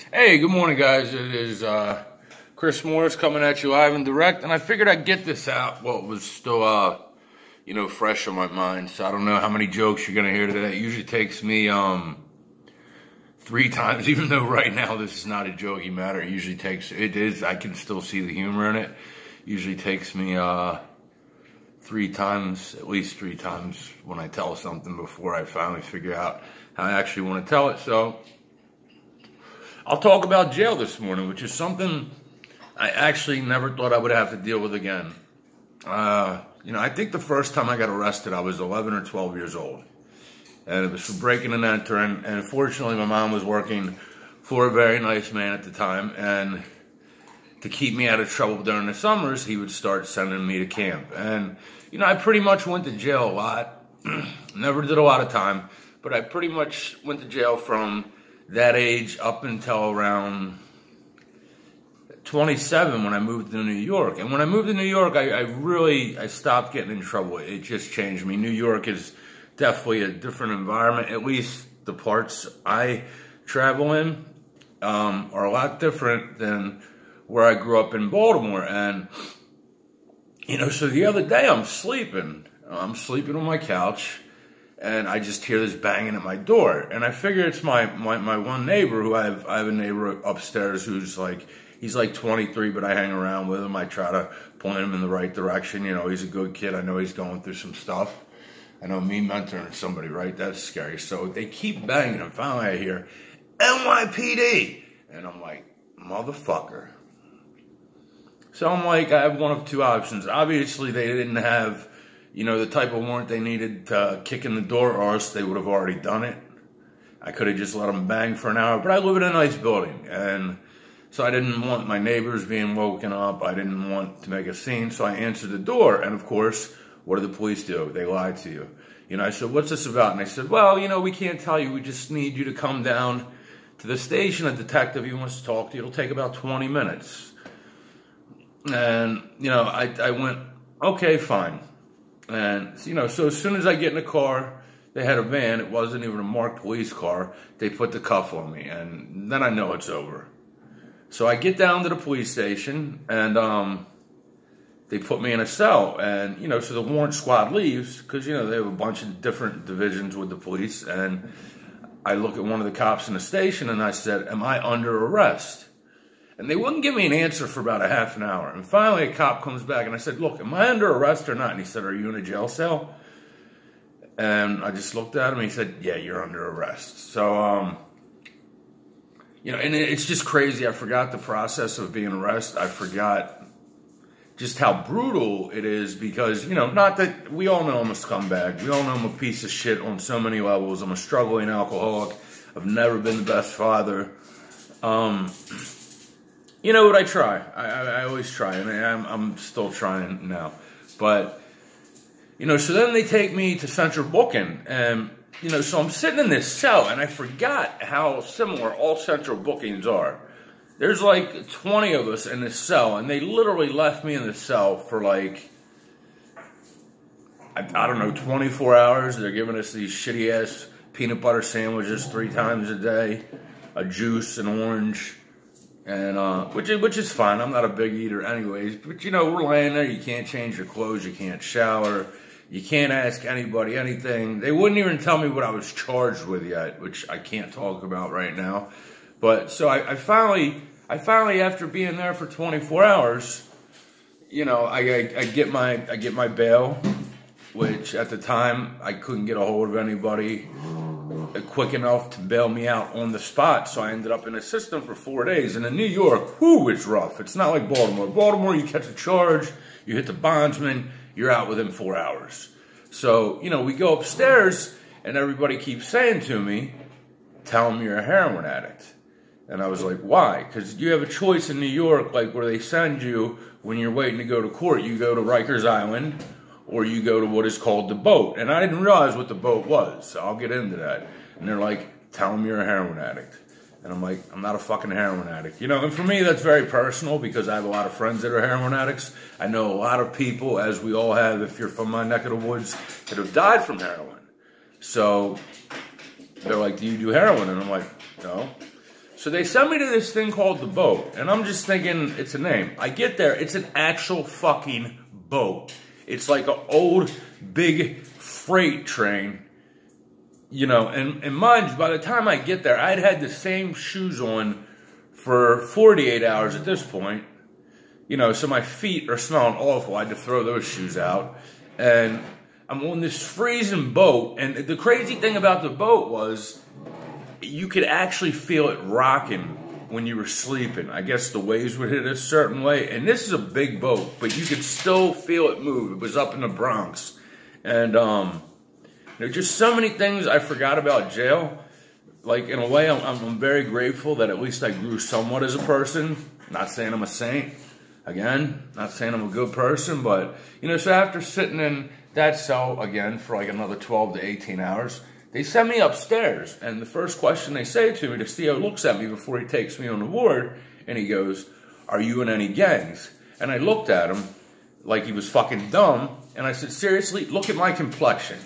Hey, good morning, guys. It is Chris Morris coming at you live and direct, and I figured I'd get this out while it was still, fresh on my mind. So I don't know how many jokes you're gonna hear today. It usually takes me 3 times, even though right now this is not a jokey matter. It usually takes I can still see the humor in it. Usually takes me 3 times, at least 3 times, when I tell something before I finally figure out how I actually want to tell it. So I'll talk about jail this morning, which is something I actually never thought I would have to deal with again. I think the first time I got arrested, I was 11 or 12 years old. And it was for breaking and entering. And fortunately, my mom was working for a very nice man at the time. And to keep me out of trouble during the summers, he would start sending me to camp. And, I pretty much went to jail a lot. Never did a lot of time. But I pretty much went to jail from that age up until around 27 when I moved to New York. And when I moved to New York, I stopped getting in trouble. It just changed me. New York is definitely a different environment. At least the parts I travel in are a lot different than where I grew up in Baltimore. And, so the other day I'm sleeping on my couch, and I just hear this banging at my door. And I figure it's my one neighbor who I have a neighbor upstairs who's he's like 23, but I hang around with him. I try to point him in the right direction. He's a good kid. I know he's going through some stuff. I know me mentoring somebody, right? That's scary. So they keep banging, and finally I hear, NYPD. And I'm like, motherfucker. So I'm like, I have one of 2 options. Obviously, they didn't have the type of warrant they needed to kick in the door, or else they would have already done it. I could have just let them bang for an hour, but I live in a nice building, and so I didn't want my neighbors being woken up. I didn't want to make a scene, so I answered the door, and of course, what do the police do? They lied to you. I said, what's this about? And they said, well, we can't tell you. We just need you to come down to the station. A detective, he wants to talk to you. It'll take about 20 minutes. And, I went, okay, fine. And, so as soon as I get in the car, they had a van. It wasn't even a marked police car. They put the cuff on me, and then I know it's over. So I get down to the police station, and they put me in a cell. And, so the warrant squad leaves because, they have a bunch of different divisions with the police. And I look at one of the cops in the station, and I said, am I under arrest? And they wouldn't give me an answer for about a half an hour. And finally, a cop comes back, and I said, look, am I under arrest or not? And he said, are you in a jail cell? And I just looked at him, and he said, yeah, you're under arrest. So, and it's just crazy. I forgot the process of being arrested. I forgot just how brutal it is because, not that we all know I'm a scumbag. We all know I'm a piece of shit on so many levels. I'm a struggling alcoholic. I've never been the best father. But I try. I always try, and I'm still trying now. But, so then they take me to central booking, and, so I'm sitting in this cell, and I forgot how similar all central bookings are. There's like 20 of us in this cell, and they literally left me in the cell for I don't know, 24 hours. They're giving us these shitty-ass peanut butter sandwiches 3 times a day, a juice, an orange. And, which is fine. I'm not a big eater anyways. But, we're laying there. You can't change your clothes. You can't shower. You can't ask anybody anything. They wouldn't even tell me what I was charged with yet, which I can't talk about right now. But, so I finally, after being there for 24 hours, I get my bail, which at the time I couldn't get a hold of anybody quick enough to bail me out on the spot, so I ended up in a system for 4 days. And in New York, it's rough. It's not like Baltimore. Baltimore, you catch a charge, you hit the bondsman, you're out within 4 hours. So, we go upstairs, and everybody keeps saying to me, tell them you're a heroin addict. And I was like, why? Because you have a choice in New York, where they send you when you're waiting to go to court. You go to Rikers Island, or you go to what is called the boat. And I didn't realize what the boat was, so I'll get into that. And they're like, tell them you're a heroin addict. And I'm like, I'm not a fucking heroin addict. And for me, that's very personal because I have a lot of friends that are heroin addicts. I know a lot of people, as we all have, if you're from my neck of the woods, that have died from heroin. So they're like, do you do heroin? And I'm like, no. So they send me to this thing called the boat, and I'm just thinking it's a name. I get there, it's an actual fucking boat. It's like an old, big freight train, you know, and mind you, by the time I get there, I'd had the same shoes on for 48 hours at this point, you know, so my feet are smelling awful. I had to throw those shoes out, and I'm on this freezing boat, and the crazy thing about the boat was you could actually feel it rocking when you were sleeping. I guess the waves would hit a certain way, and this is a big boat, but you could still feel it move. It was up in the Bronx, and there's just so many things I forgot about jail. Like, in a way, I'm very grateful that at least I grew somewhat as a person. Not saying I'm a saint. Again, not saying I'm a good person, but, you know, so after sitting in that cell again for like another 12 to 18 hours, they send me upstairs, and the first question they say to me, the CO looks at me before he takes me on the ward, and he goes, "Are you in any gangs?" And I looked at him like he was fucking dumb, and I said, "Seriously, look at my complexion."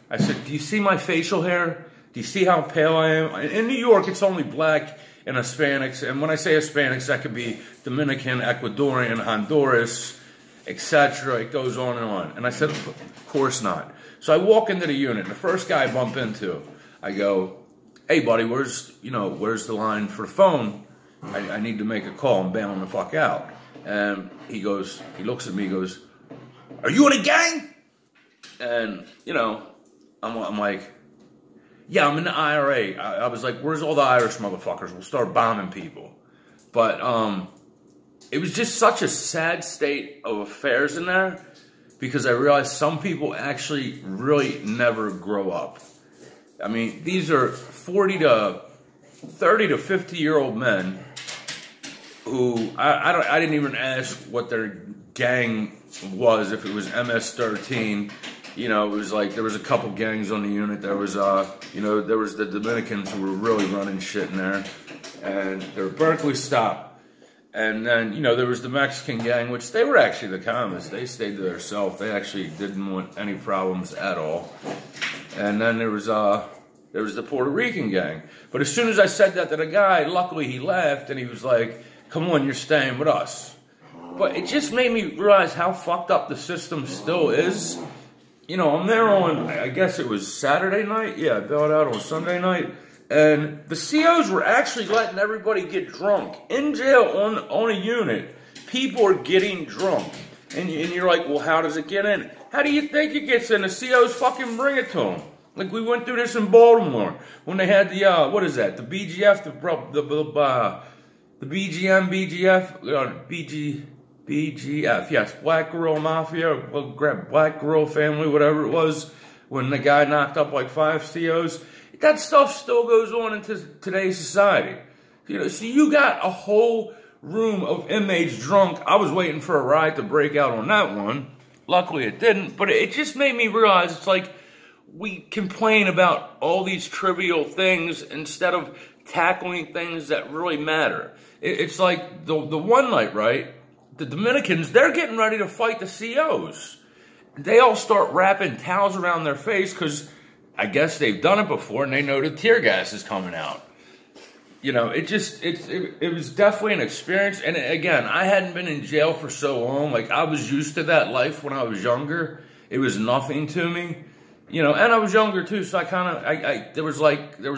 I said, "Do you see my facial hair? Do you see how pale I am?" In New York, it's only black and Hispanics, and when I say Hispanics, that could be Dominican, Ecuadorian, Honduras, etc. It goes on and on. And I said, "Of course not." So I walk into the unit, and the first guy I bump into, I go, "Hey, buddy, where's the line for the phone? I need to make a call. I'm bailing the fuck out." And he goes, he looks at me, he goes, "Are you in a gang?" And, you know, I'm like, "Yeah, I'm in the IRA. I was like, "Where's all the Irish motherfuckers? We'll start bombing people." But it was just such a sad state of affairs in there, because I realized some people actually really never grow up. I mean, these are 30 to 50-year-old men who, I didn't even ask what their gang was, if it was MS-13. You know, it was like, there was a couple gangs on the unit. There was, you know, there was the Dominicans who were really running shit in there. And there were Berkeley Stop. And then, you know, there was the Mexican gang, which they were actually the calmest. They stayed to themselves. They actually didn't want any problems at all. And then there was the Puerto Rican gang. But as soon as I said that to the guy, luckily he laughed and he was like, "Come on, you're staying with us." But it just made me realize how fucked up the system still is. You know, I'm there on, I guess it was Saturday night. Yeah, I bailed out on Sunday night. And the COs were actually letting everybody get drunk. In jail, on a unit, people are getting drunk. And you're like, well, how does it get in? How do you think it gets in? The COs fucking bring it to them. Like, we went through this in Baltimore when they had the, what is that? The BGF, the BGM, BGF, BGF, yes, Black Gorilla Mafia, Black Gorilla Family, whatever it was, when the guy knocked up like 5 COs. That stuff still goes on into today's society. You know, so you got a whole room of inmates drunk. I was waiting for a riot to break out on that one. Luckily it didn't, but it just made me realize it's like we complain about all these trivial things instead of tackling things that really matter. It's like the one night, right? The Dominicans, they're getting ready to fight the COs. They all start wrapping towels around their face because I guess they've done it before and they know the tear gas is coming out. You know, it was definitely an experience. And again, I hadn't been in jail for so long. Like, I was used to that life when I was younger. It was nothing to me. You know, and I was younger too, so I kind of, there was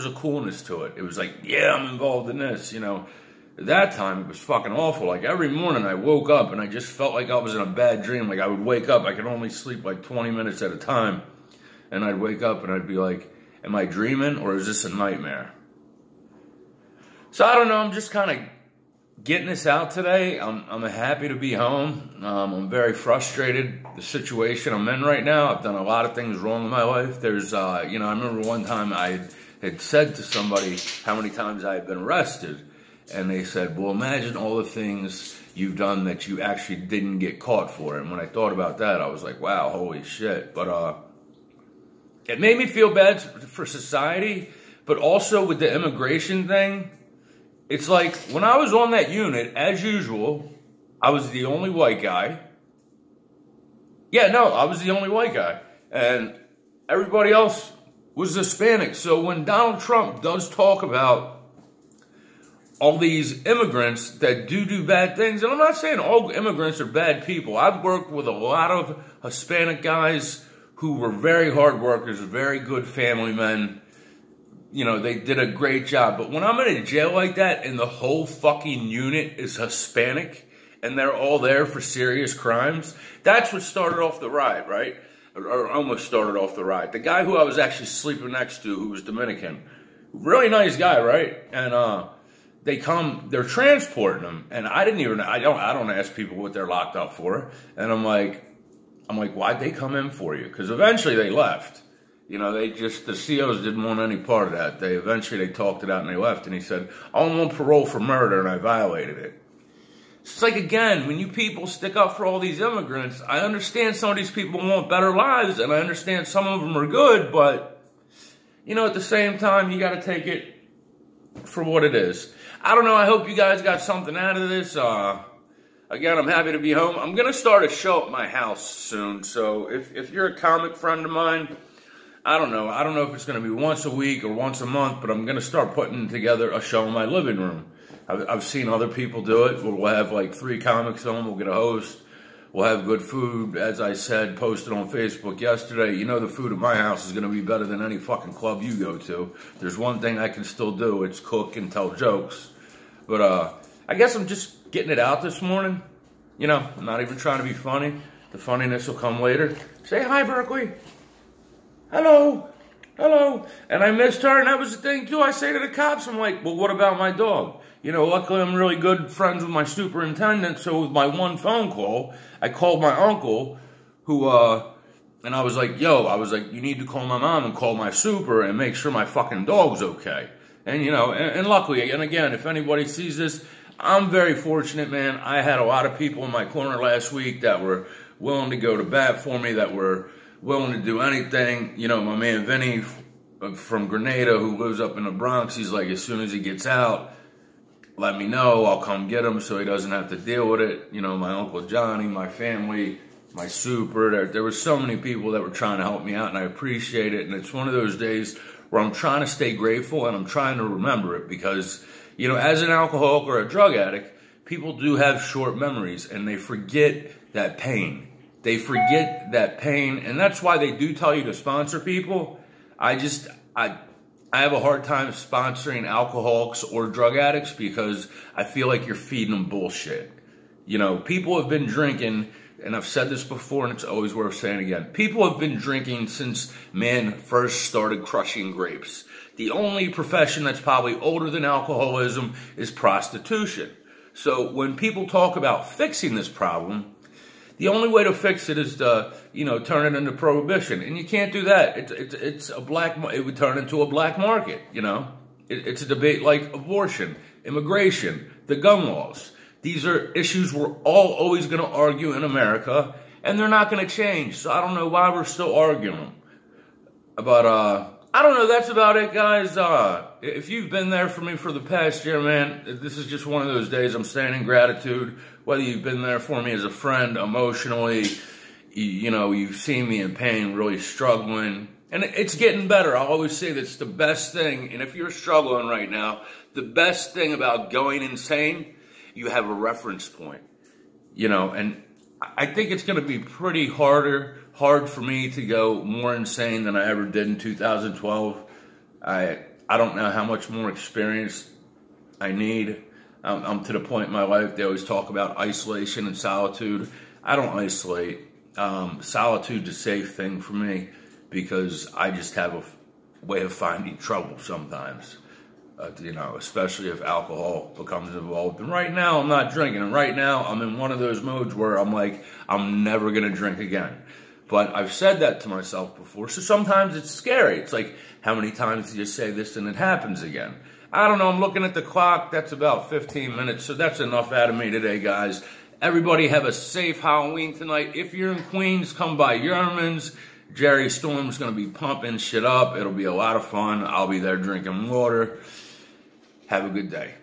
a coolness to it. It was like, yeah, I'm involved in this, you know. At that time, it was fucking awful. Like, every morning I woke up and I just felt like I was in a bad dream. Like, I would wake up, I could only sleep like 20 minutes at a time. And I'd wake up and I'd be like, am I dreaming or is this a nightmare? So I don't know, I'm just kind of getting this out today. I'm happy to be home. I'm very frustrated. The situation I'm in right now, I've done a lot of things wrong in my life. There's, you know, I remember one time I had said to somebody how many times I had been arrested. And they said, well, imagine all the things you've done that you actually didn't get caught for. And when I thought about that, I was like, wow, holy shit. But it made me feel bad for society, but also with the immigration thing, it's like when I was on that unit, as usual, I was the only white guy. Yeah, no, I was the only white guy. And everybody else was Hispanic. So when Donald Trump does talk about all these immigrants that do bad things. And I'm not saying all immigrants are bad people. I've worked with a lot of Hispanic guys who were very hard workers, very good family men. You know, they did a great job. But when I'm in a jail like that and the whole fucking unit is Hispanic and they're all there for serious crimes, that's what started off the ride, right? Or almost started off the ride. The guy who I was actually sleeping next to, who was Dominican, really nice guy, right? And they're transporting him, and I don't ask people what they're locked up for, and I'm like, why'd they come in for you? Because eventually they left. You know, the COs didn't want any part of that. Eventually they talked it out and they left, and he said, I'm on parole for murder, and I violated it. It's like, again, when you people stick up for all these immigrants, I understand some of these people want better lives, and I understand some of them are good, but, you know, at the same time, you got to take it for what it is. I don't know. I hope you guys got something out of this. Again, I'm happy to be home. I'm going to start a show at my house soon, so if you're a comic friend of mine, I don't know. I don't know if it's going to be once a week or once a month, but I'm going to start putting together a show in my living room. I've seen other people do it. We'll have like 3 comics on. We'll get a host. We'll have good food. As I said, posted on Facebook yesterday, you know the food at my house is going to be better than any fucking club you go to. There's one thing I can still do. It's cook and tell jokes. But I guess I'm just getting it out this morning. You know, I'm not even trying to be funny. The funniness will come later. Say hi, Berkeley. Hello. Hello. And I missed her, and that was the thing, too. I say to the cops, I'm like, well, what about my dog? You know, luckily I'm really good friends with my superintendent, so with my one phone call, I called my uncle, who, and I was like, you need to call my mom and call my super and make sure my fucking dog's okay. And, you know, and luckily, and again, if anybody sees this, I'm very fortunate, man. I had a lot of people in my corner last week that were willing to go to bat for me, that were willing to do anything. You know, my man Vinny from Grenada, who lives up in the Bronx, he's like, as soon as he gets out, let me know, I'll come get him so he doesn't have to deal with it. You know, my Uncle Johnny, my family, my super, there were so many people that were trying to help me out, and I appreciate it. And it's one of those days where I'm trying to stay grateful, and I'm trying to remember it because, you know, as an alcoholic or a drug addict, people do have short memories, and they forget that pain. They forget that pain, and that's why they do tell you to sponsor people. I have a hard time sponsoring alcoholics or drug addicts because I feel like you're feeding them bullshit. You know, people have been drinking, and I've said this before, and it's always worth saying again. People have been drinking since man first started crushing grapes. The only profession that's probably older than alcoholism is prostitution. So when people talk about fixing this problem, the only way to fix it is to, you know, turn it into prohibition. And you can't do that. It would turn into a black market, you know. It's a debate like abortion, immigration, the gun laws. These are issues we're all always going to argue in America, and they're not going to change. So I don't know why we're still arguing them. But, I don't know. That's about it, guys. If you've been there for me for the past year, man, this is just one of those days I'm staying in gratitude. Whether you've been there for me as a friend, emotionally, you know, you've seen me in pain, really struggling. And it's getting better. I always say that's the best thing. And if you're struggling right now, the best thing about going insane, you have a reference point. You know, and I think it's going to be pretty hard for me to go more insane than I ever did in 2012. I don't know how much more experience I need. I'm to the point in my life, they always talk about isolation and solitude. I don't isolate. Solitude's a safe thing for me because I just have a way of finding trouble sometimes. You know, especially if alcohol becomes involved. And right now, I'm not drinking. And right now, I'm in one of those modes where I'm like, I'm never going to drink again. But I've said that to myself before, so sometimes it's scary. It's like, how many times do you say this and it happens again? I don't know. I'm looking at the clock. That's about 15 minutes, so that's enough out of me today, guys. Everybody have a safe Halloween tonight. If you're in Queens, come by Yerman's. Jerry Storm's going to be pumping shit up. It'll be a lot of fun. I'll be there drinking water. Have a good day.